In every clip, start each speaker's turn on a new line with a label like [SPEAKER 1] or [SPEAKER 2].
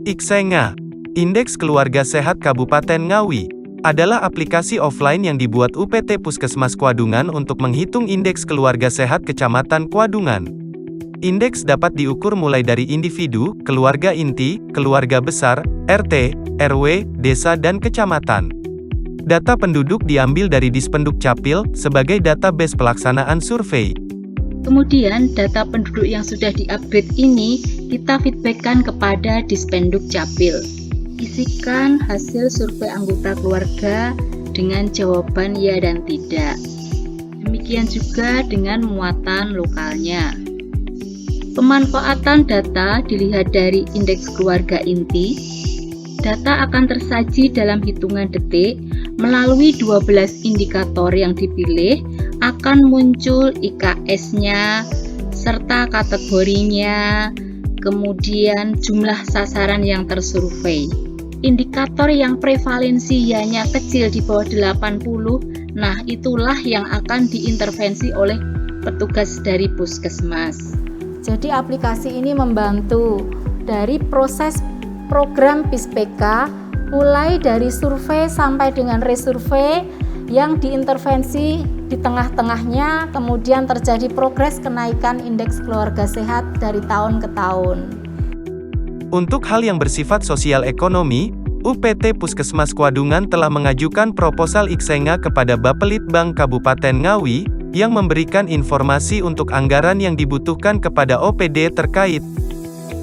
[SPEAKER 1] Iksenga, Indeks Keluarga Sehat Kabupaten Ngawi, adalah aplikasi offline yang dibuat UPT Puskesmas Kwadungan untuk menghitung indeks keluarga sehat Kecamatan Kwadungan. Indeks dapat diukur mulai dari individu, keluarga inti, keluarga besar, RT, RW, desa dan kecamatan. Data penduduk diambil dari Dispenduk Capil sebagai database pelaksanaan survei.
[SPEAKER 2] Kemudian data penduduk yang sudah diupgrade ini kita feedbackkan kepada Dispenduk Capil. Isikan hasil survei anggota keluarga dengan jawaban ya dan tidak. Demikian juga dengan muatan lokalnya. Pemanfaatan data dilihat dari indeks keluarga inti. Data akan tersaji dalam hitungan detik melalui 12 indikator yang dipilih. Akan muncul IKS-nya, serta kategorinya, kemudian jumlah sasaran yang tersurvei. Indikator yang prevalensinya kecil di bawah 80, nah itulah yang akan diintervensi oleh petugas dari puskesmas.
[SPEAKER 3] Jadi aplikasi ini membantu dari proses program PISPK, mulai dari survei sampai dengan resurvei yang diintervensi di tengah-tengahnya, kemudian terjadi progres kenaikan indeks keluarga sehat dari tahun ke tahun.
[SPEAKER 1] Untuk hal yang bersifat sosial ekonomi, UPT Puskesmas Kwadungan telah mengajukan proposal Iksenga kepada Bapelitbang Kabupaten Ngawi, yang memberikan informasi untuk anggaran yang dibutuhkan kepada OPD terkait.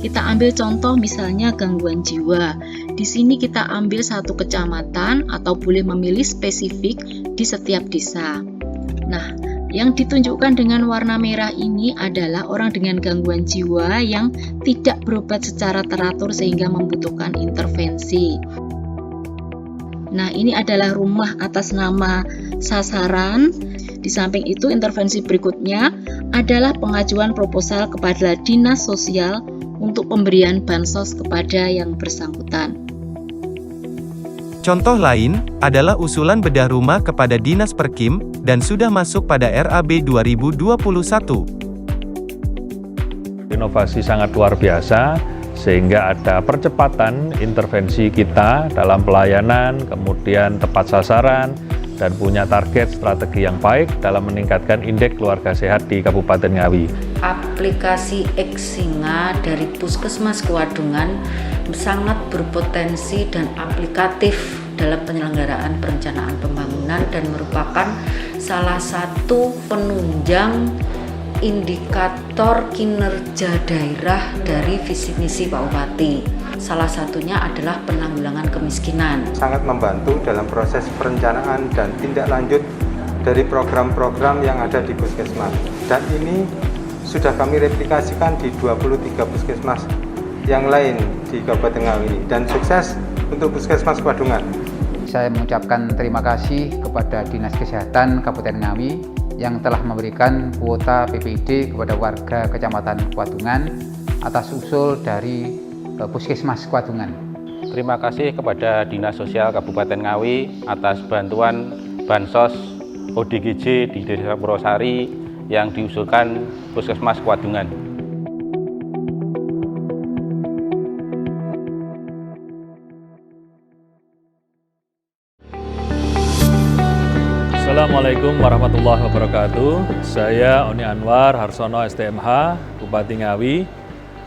[SPEAKER 2] Kita ambil contoh misalnya gangguan jiwa. Di sini kita ambil satu kecamatan atau boleh memilih spesifik di setiap desa. Nah, yang ditunjukkan dengan warna merah ini adalah orang dengan gangguan jiwa yang tidak berobat secara teratur sehingga membutuhkan intervensi. Nah, ini adalah rumah atas nama sasaran. Di samping itu, intervensi berikutnya adalah pengajuan proposal kepada Dinas Sosial untuk pemberian bansos kepada yang bersangkutan.
[SPEAKER 1] Contoh lain adalah usulan bedah rumah kepada Dinas Perkim dan sudah masuk pada RAB 2021.
[SPEAKER 4] Inovasi sangat luar biasa sehingga ada percepatan intervensi kita dalam pelayanan, kemudian tepat sasaran dan punya target strategi yang baik dalam meningkatkan indeks keluarga sehat di Kabupaten Ngawi.
[SPEAKER 5] Aplikasi Iksenga dari Puskesmas Kwadungan sangat berpotensi dan aplikatif dalam penyelenggaraan perencanaan pembangunan dan merupakan salah satu penunjang indikator kinerja daerah dari visi misi Pak Bupati. Salah satunya adalah penanggulangan kemiskinan.
[SPEAKER 6] Sangat membantu dalam proses perencanaan dan tindak lanjut dari program-program yang ada di Puskesmas. Dan ini sudah kami replikasikan di 23 puskesmas yang lain di Kabupaten Ngawi dan sukses untuk Puskesmas Kwadungan.
[SPEAKER 7] Saya mengucapkan terima kasih kepada Dinas Kesehatan Kabupaten Ngawi yang telah memberikan kuota PPID kepada warga Kecamatan Kwadungan atas usul dari Puskesmas Kwadungan.
[SPEAKER 8] Terima kasih kepada Dinas Sosial Kabupaten Ngawi atas bantuan bansos ODGJ di Desa Purwosari yang diusulkan Puskesmas Kwadungan.
[SPEAKER 4] Assalamualaikum warahmatullahi wabarakatuh. Saya Oni Anwar Harsono STMH, Bupati Ngawi.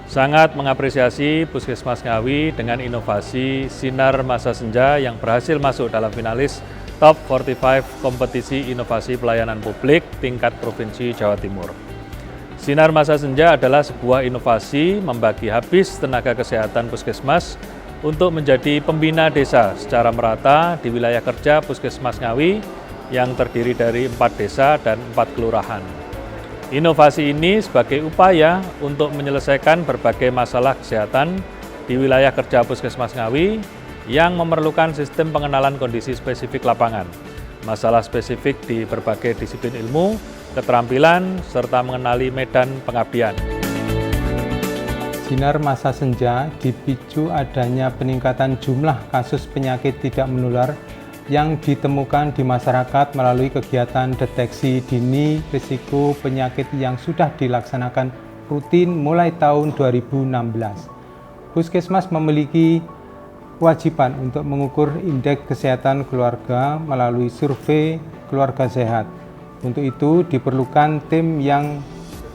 [SPEAKER 4] Sangat mengapresiasi Puskesmas Ngawi dengan inovasi Sinar Masa Senja yang berhasil masuk dalam finalis Top 45 Kompetisi Inovasi Pelayanan Publik tingkat Provinsi Jawa Timur. Sinar Masa Senja adalah sebuah inovasi membagi habis tenaga kesehatan Puskesmas untuk menjadi pembina desa secara merata di wilayah kerja Puskesmas Ngawi yang terdiri dari 4 desa dan 4 kelurahan. Inovasi ini sebagai upaya untuk menyelesaikan berbagai masalah kesehatan di wilayah kerja Puskesmas Ngawi yang memerlukan sistem pengenalan kondisi spesifik lapangan, masalah spesifik di berbagai disiplin ilmu, keterampilan, serta mengenali medan pengabdian.
[SPEAKER 6] Sinar Masa Senja dipicu adanya peningkatan jumlah kasus penyakit tidak menular yang ditemukan di masyarakat melalui kegiatan deteksi dini risiko penyakit yang sudah dilaksanakan rutin mulai tahun 2016. Puskesmas memiliki kewajiban untuk mengukur indeks kesehatan keluarga melalui survei keluarga sehat. Untuk itu diperlukan tim yang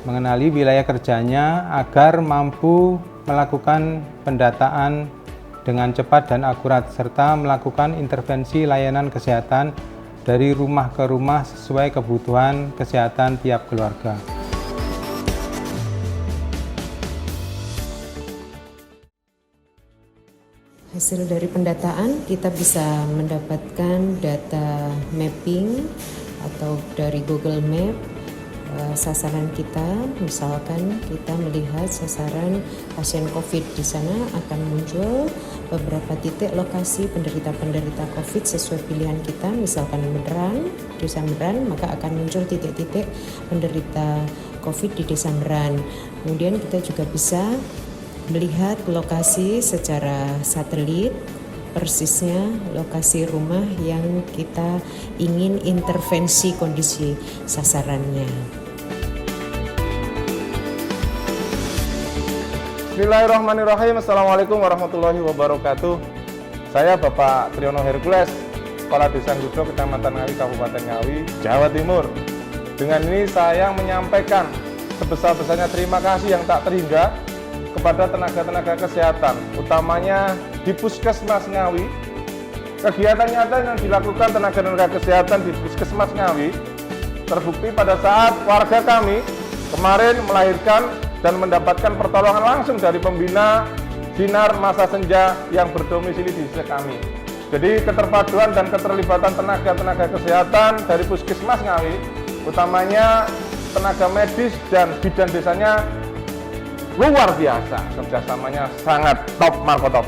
[SPEAKER 6] mengenali wilayah kerjanya agar mampu melakukan pendataan dengan cepat dan akurat serta melakukan intervensi layanan kesehatan dari rumah ke rumah sesuai kebutuhan kesehatan tiap keluarga.
[SPEAKER 9] Hasil dari pendataan kita bisa mendapatkan data mapping atau dari Google Map sasaran kita. Misalkan kita melihat sasaran pasien COVID, di sana akan muncul beberapa titik lokasi penderita-penderita COVID sesuai pilihan kita. Misalkan Medan, Desa Medan, maka akan muncul titik-titik penderita COVID di Desa Medan. Kemudian kita juga bisa melihat lokasi secara satelit, persisnya lokasi rumah yang kita ingin intervensi kondisi sasarannya.
[SPEAKER 10] Bismillahirrahmanirrahim. Assalamualaikum warahmatullahi wabarakatuh. Saya Bapak Triyono Hercules, Kepala Desa Gudo, Kecamatan Ngawi, Kabupaten Ngawi, Jawa Timur. Dengan ini saya menyampaikan sebesar-besarnya terima kasih yang tak terhingga kepada tenaga-tenaga kesehatan, utamanya di Puskesmas Ngawi. Kegiatan nyata yang dilakukan tenaga-tenaga kesehatan di Puskesmas Ngawi terbukti pada saat warga kami kemarin melahirkan dan mendapatkan pertolongan langsung dari pembina Sinar Masa Senja yang berdomisili di desa kami. Jadi keterpaduan dan keterlibatan tenaga-tenaga kesehatan dari Puskesmas Ngawi, utamanya tenaga medis dan bidan desanya, luar biasa, kerjasamanya sangat top markotop.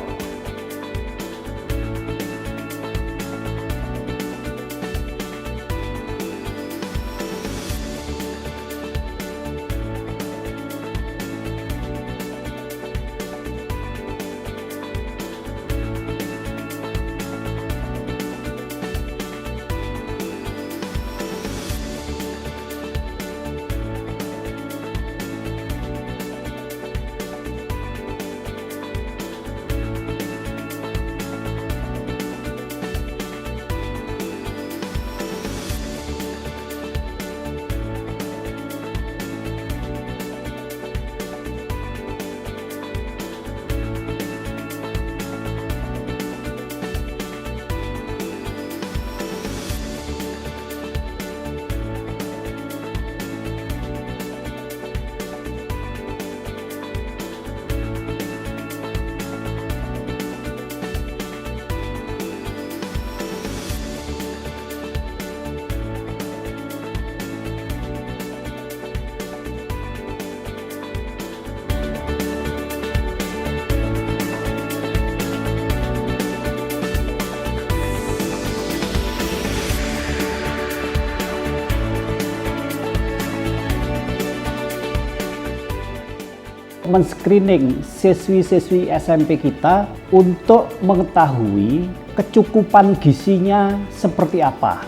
[SPEAKER 11] Men-screening siswi-siswi SMP kita untuk mengetahui kecukupan gizinya seperti apa,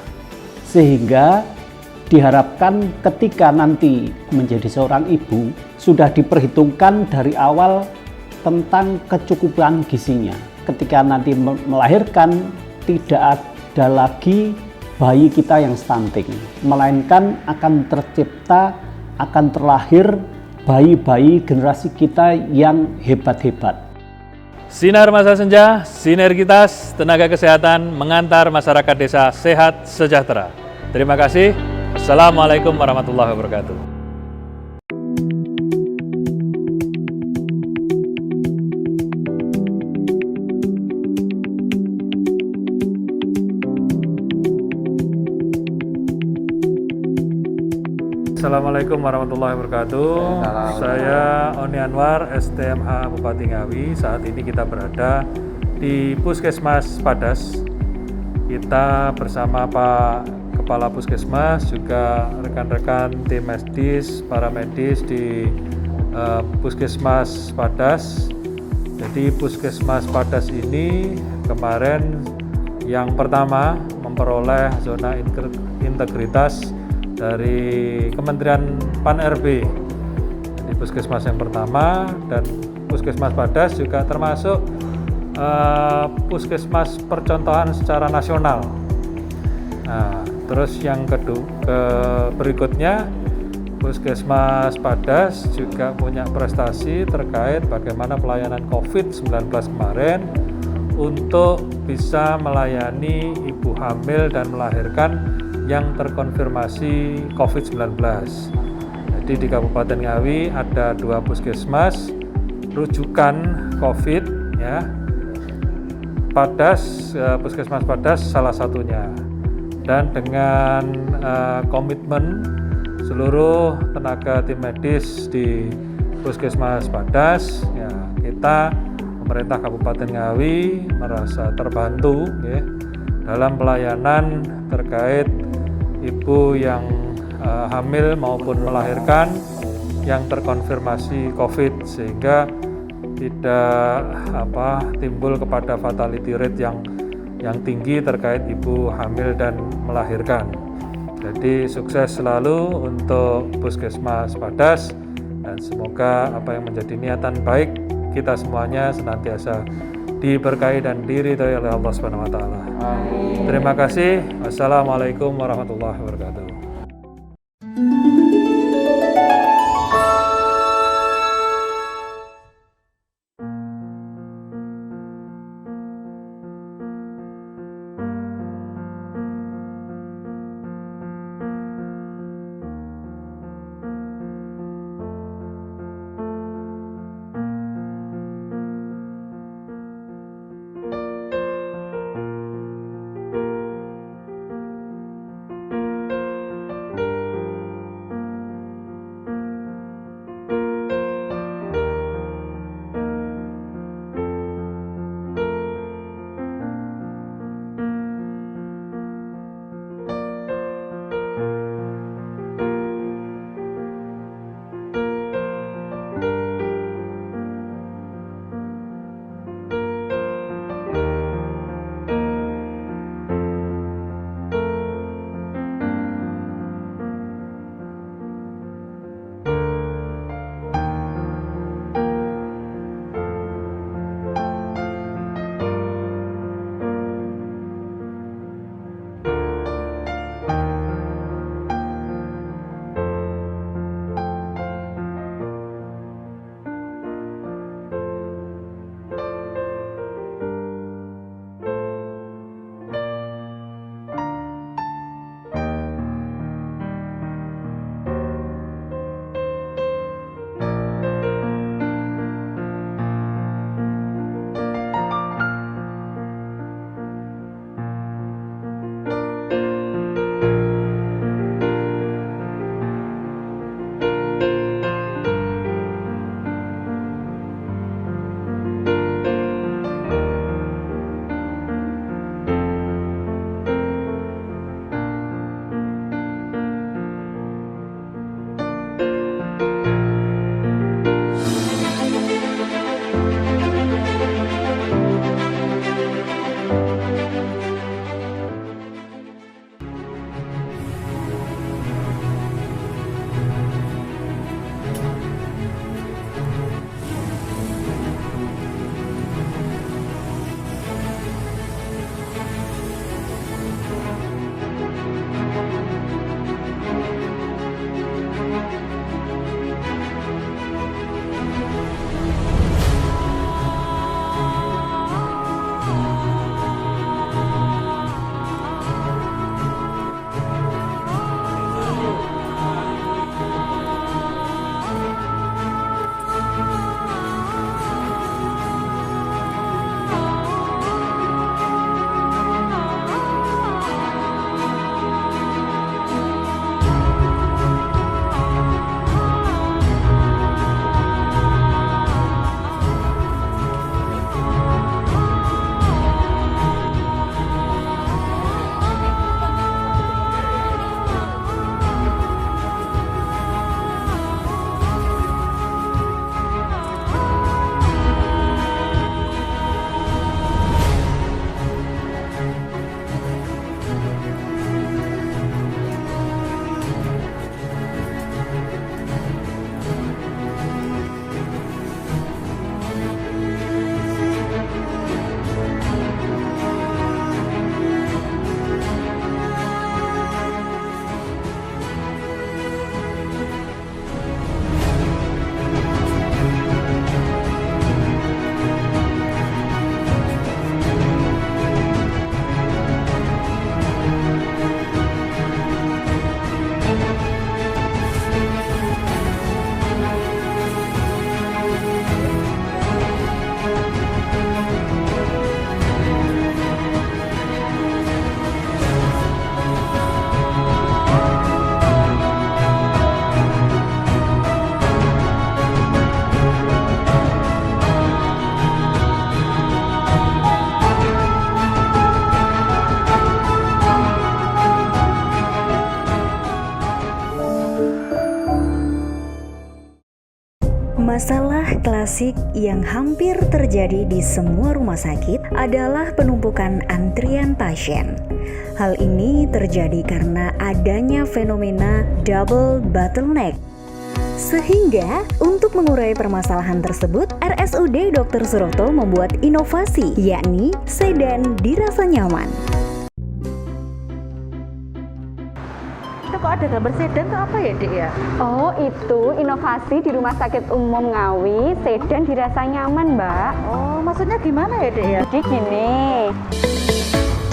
[SPEAKER 11] sehingga diharapkan ketika nanti menjadi seorang ibu sudah diperhitungkan dari awal tentang kecukupan gizinya. Ketika nanti melahirkan tidak ada lagi bayi kita yang stunting, melainkan akan tercipta, akan terlahir bayi-bayi generasi kita yang hebat-hebat.
[SPEAKER 4] Sinar Masa Senja, sinergitas tenaga kesehatan mengantar masyarakat desa sehat sejahtera. Terima kasih. Assalamualaikum warahmatullahi wabarakatuh. Assalamualaikum warahmatullahi wabarakatuh. Saya Oni Anwar, STMH Bupati Ngawi. Saat ini kita berada di Puskesmas Padas. Kita bersama Pak Kepala Puskesmas, juga rekan-rekan tim medis, para medis di Puskesmas Padas. Jadi Puskesmas Padas ini kemarin yang pertama memperoleh zona integritas dari Kementerian Pan-RB di Puskesmas yang pertama, dan Puskesmas Padas juga termasuk puskesmas percontohan secara nasional. Nah, terus yang berikutnya, Puskesmas Padas juga punya prestasi terkait bagaimana pelayanan COVID-19 kemarin untuk bisa melayani ibu hamil dan melahirkan yang terkonfirmasi COVID-19. Jadi di Kabupaten Ngawi ada 2 puskesmas rujukan COVID, ya. Padas, Puskesmas Padas salah satunya. Dan dengan komitmen seluruh tenaga tim medis di Puskesmas Padas, ya, kita pemerintah Kabupaten Ngawi merasa terbantu, ya, dalam pelayanan terkait ibu yang hamil maupun melahirkan yang terkonfirmasi COVID, sehingga tidak timbul kepada fatality rate yang tinggi terkait ibu hamil dan melahirkan. Jadi sukses selalu untuk Puskesmas Padas, dan semoga apa yang menjadi niatan baik kita semuanya senantiasa diberkahi dan diridhoi oleh Allah Subhanahu wa taala. Terima kasih. Wassalamualaikum warahmatullahi wabarakatuh.
[SPEAKER 12] Masalah klasik yang hampir terjadi di semua rumah sakit adalah penumpukan antrian pasien. Hal ini terjadi karena adanya fenomena double bottleneck. Sehingga untuk mengurai permasalahan tersebut, RSUD Dr. Suroto membuat inovasi, yakni sedan dirasa nyaman.
[SPEAKER 13] Kok ada gambar sedan tuh apa ya, Dek ya?
[SPEAKER 14] Oh, itu inovasi di Rumah Sakit Umum Ngawi, sedan dirasa nyaman, Mbak.
[SPEAKER 13] Oh, maksudnya gimana ya, Dek ya?
[SPEAKER 14] Jadi gini.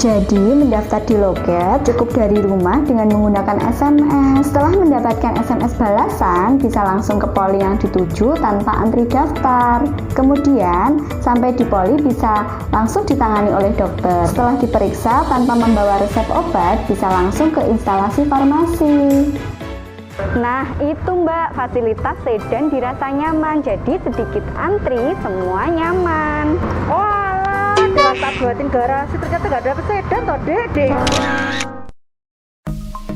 [SPEAKER 14] Jadi mendaftar di loket cukup dari rumah dengan menggunakan SMS. Setelah mendapatkan SMS balasan, bisa langsung ke poli yang dituju tanpa antri daftar. Kemudian sampai di poli bisa langsung ditangani oleh dokter. Setelah diperiksa tanpa membawa resep obat, bisa langsung ke instalasi farmasi. Nah itu Mbak, fasilitas sedan dirasa nyaman. Jadi sedikit antri, semua nyaman.
[SPEAKER 13] Tak buatin garasi, ternyata gak dapet sedan toh, Dek.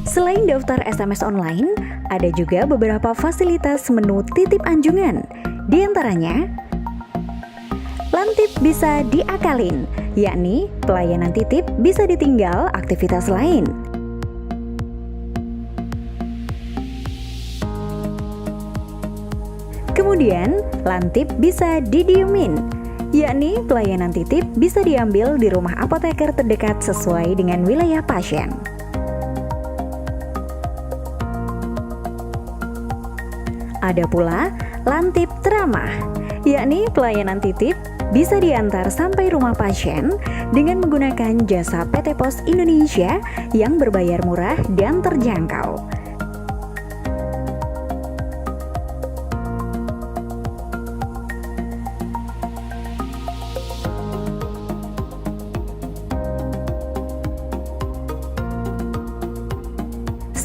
[SPEAKER 12] Selain daftar SMS online, ada juga beberapa fasilitas menu titip anjungan. Di antaranya, lantip bisa diakalin, yakni pelayanan titip bisa ditinggal aktivitas lain. Kemudian, lantip bisa didiemin, yakni pelayanan titip bisa diambil di rumah apoteker terdekat sesuai dengan wilayah pasien. Ada pula lantip teramah, yakni pelayanan titip bisa diantar sampai rumah pasien dengan menggunakan jasa PT Pos Indonesia yang berbayar murah dan terjangkau.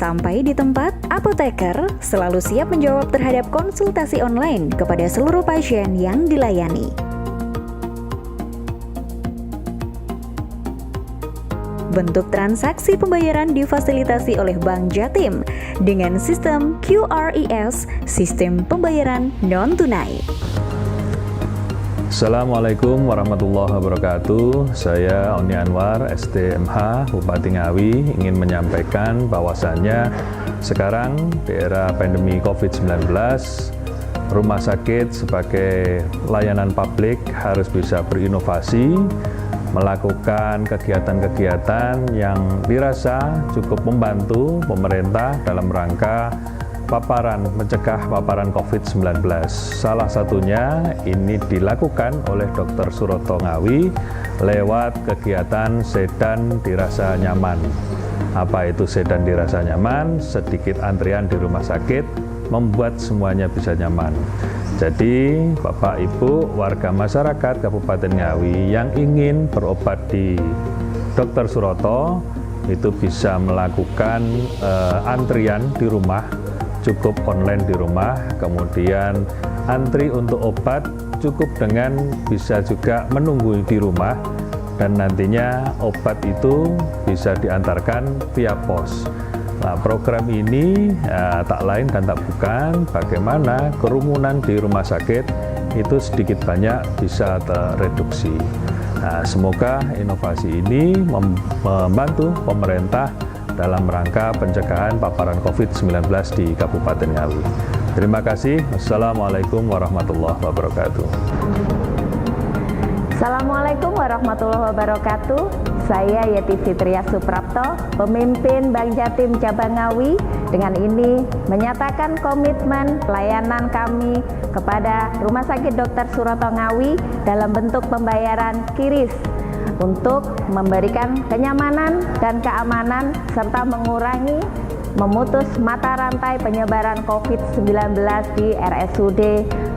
[SPEAKER 12] Sampai di tempat, apoteker selalu siap menjawab terhadap konsultasi online kepada seluruh pasien yang dilayani. Bentuk transaksi pembayaran difasilitasi oleh Bank Jatim dengan sistem QRIS, sistem pembayaran non-tunai.
[SPEAKER 4] Assalamualaikum warahmatullahi wabarakatuh. Saya Oni Anwar, STMH, Bupati Ngawi, ingin menyampaikan bahwasannya sekarang di era pandemi COVID-19, rumah sakit sebagai layanan publik harus bisa berinovasi, melakukan kegiatan-kegiatan yang dirasa cukup membantu pemerintah dalam rangka mencegah paparan COVID-19. Salah satunya ini dilakukan oleh Dr. Suroto Ngawi lewat kegiatan sedan dirasa nyaman. Apa itu sedan dirasa nyaman? Sedikit antrian di rumah sakit membuat semuanya bisa nyaman. Jadi Bapak Ibu warga masyarakat Kabupaten Ngawi yang ingin berobat di Dr. Suroto itu bisa melakukan antrian di rumah, cukup online di rumah, kemudian antri untuk obat cukup dengan bisa juga menunggu di rumah, dan nantinya obat itu bisa diantarkan via pos. Nah, program ini tak lain dan tak bukan bagaimana kerumunan di rumah sakit itu sedikit banyak bisa tereduksi. Nah, semoga inovasi ini membantu pemerintah dalam rangka pencegahan paparan COVID-19 di Kabupaten Ngawi. Terima kasih. Wassalamualaikum warahmatullahi wabarakatuh.
[SPEAKER 14] Assalamualaikum warahmatullahi wabarakatuh. Saya Yeti Fitria Suprapto, pemimpin Bank Jatim Cabang Ngawi. Dengan ini menyatakan komitmen pelayanan kami kepada Rumah Sakit Dr. Suroto Ngawi dalam bentuk pembayaran QRIS untuk memberikan kenyamanan dan keamanan serta memutus mata rantai penyebaran COVID-19 di RSUD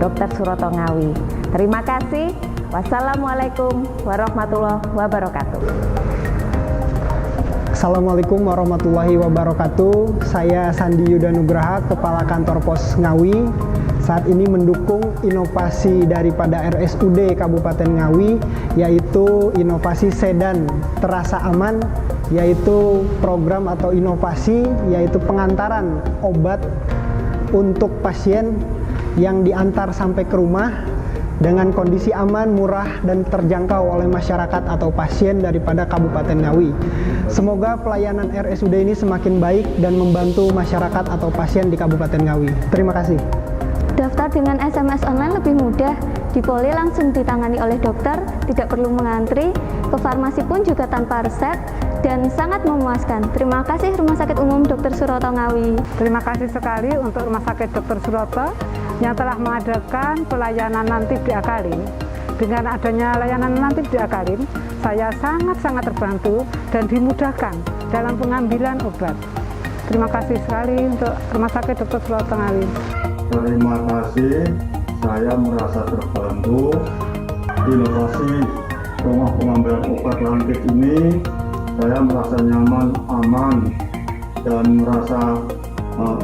[SPEAKER 14] Dr. Suroto Ngawi. Terima kasih. Wassalamualaikum warahmatullahi wabarakatuh.
[SPEAKER 15] Assalamualaikum warahmatullahi wabarakatuh. Saya Sandi Yuda Nugraha, Kepala Kantor Pos Ngawi. Saat ini mendukung inovasi daripada RSUD Kabupaten Ngawi, yaitu inovasi sedan terasa aman, yaitu program atau inovasi, yaitu pengantaran obat untuk pasien yang diantar sampai ke rumah dengan kondisi aman, murah, dan terjangkau oleh masyarakat atau pasien daripada Kabupaten Ngawi. Semoga pelayanan RSUD ini semakin baik dan membantu masyarakat atau pasien di Kabupaten Ngawi. Terima kasih.
[SPEAKER 16] Daftar dengan SMS online lebih mudah, di poli langsung ditangani oleh dokter, tidak perlu mengantri, ke farmasi pun juga tanpa resep, dan sangat memuaskan. Terima kasih Rumah Sakit Umum Dr. Suroto Ngawi.
[SPEAKER 13] Terima kasih sekali untuk Rumah Sakit Dr. Suroto yang telah mengadakan pelayanan nanti diakalin. Dengan adanya layanan nanti diakalin, saya sangat-sangat terbantu dan dimudahkan dalam pengambilan obat. Terima kasih sekali untuk Rumah Sakit Dr. Suroto Ngawi.
[SPEAKER 17] Terima kasih, saya merasa terbantu. Inovasi rumah pengambilan obat lantik ini, saya merasa nyaman, aman, dan merasa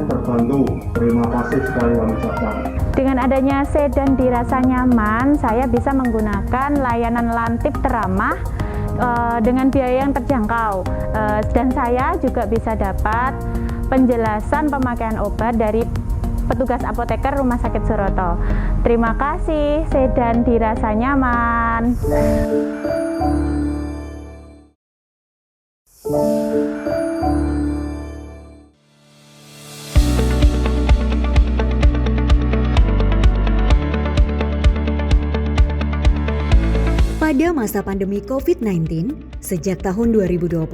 [SPEAKER 17] terbantu. Terima kasih sekali kami ucapkan.
[SPEAKER 14] Dengan adanya sedan dirasa nyaman, saya bisa menggunakan layanan lantip teramah dengan biaya yang terjangkau. Dan saya juga bisa dapat penjelasan pemakaian obat dari petugas apoteker Rumah Sakit Suroto. Terima kasih, sedan dirasa nyaman.
[SPEAKER 12] Pada masa pandemi COVID-19, sejak tahun 2020,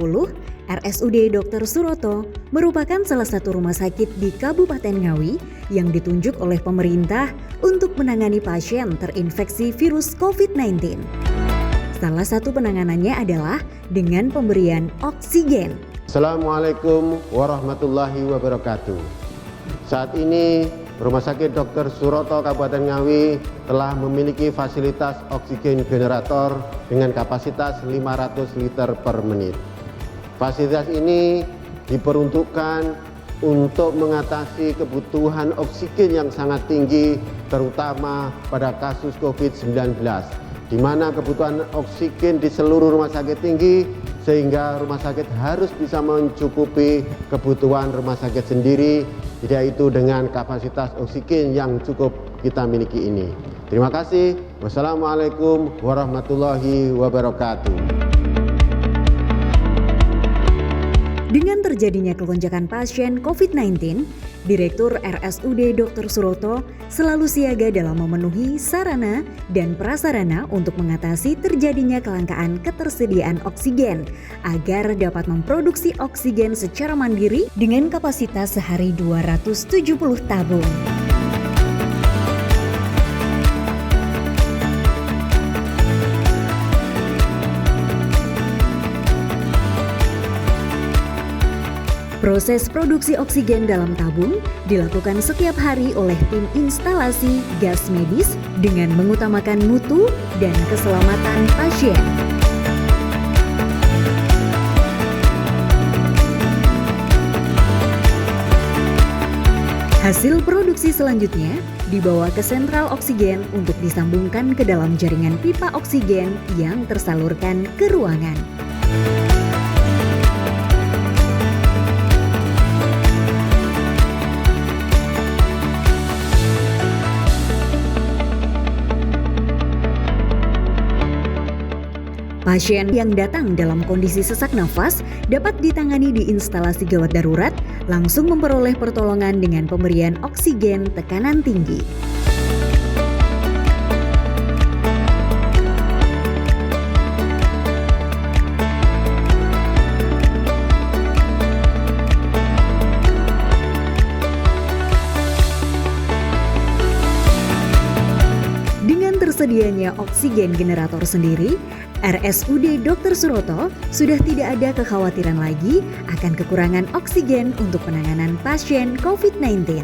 [SPEAKER 12] RSUD Dr. Suroto merupakan salah satu rumah sakit di Kabupaten Ngawi yang ditunjuk oleh pemerintah untuk menangani pasien terinfeksi virus COVID-19. Salah satu penanganannya adalah dengan pemberian oksigen.
[SPEAKER 18] Assalamualaikum warahmatullahi wabarakatuh. Saat ini Rumah Sakit Dr. Suroto Kabupaten Ngawi telah memiliki fasilitas oksigen generator dengan kapasitas 500 liter per menit. Fasilitas ini diperuntukkan untuk mengatasi kebutuhan oksigen yang sangat tinggi, terutama pada kasus COVID-19, di mana kebutuhan oksigen di seluruh rumah sakit tinggi, sehingga rumah sakit harus bisa mencukupi kebutuhan rumah sakit sendiri, yaitu dengan kapasitas oksigen yang cukup kita miliki ini. Terima kasih. Wassalamualaikum warahmatullahi wabarakatuh.
[SPEAKER 12] Dengan terjadinya kelonjakan pasien COVID-19, Direktur RSUD Dr. Suroto selalu siaga dalam memenuhi sarana dan prasarana untuk mengatasi terjadinya kelangkaan ketersediaan oksigen agar dapat memproduksi oksigen secara mandiri dengan kapasitas sehari 270 tabung. Proses produksi oksigen dalam tabung dilakukan setiap hari oleh tim instalasi gas medis dengan mengutamakan mutu dan keselamatan pasien. Hasil produksi selanjutnya dibawa ke sentral oksigen untuk disambungkan ke dalam jaringan pipa oksigen yang tersalurkan ke ruangan. Pasien yang datang dalam kondisi sesak nafas dapat ditangani di instalasi gawat darurat, langsung memperoleh pertolongan dengan pemberian oksigen tekanan tinggi. Dengan tersedianya oksigen generator sendiri, RSUD Dr. Suroto sudah tidak ada kekhawatiran lagi akan kekurangan oksigen untuk penanganan pasien COVID-19.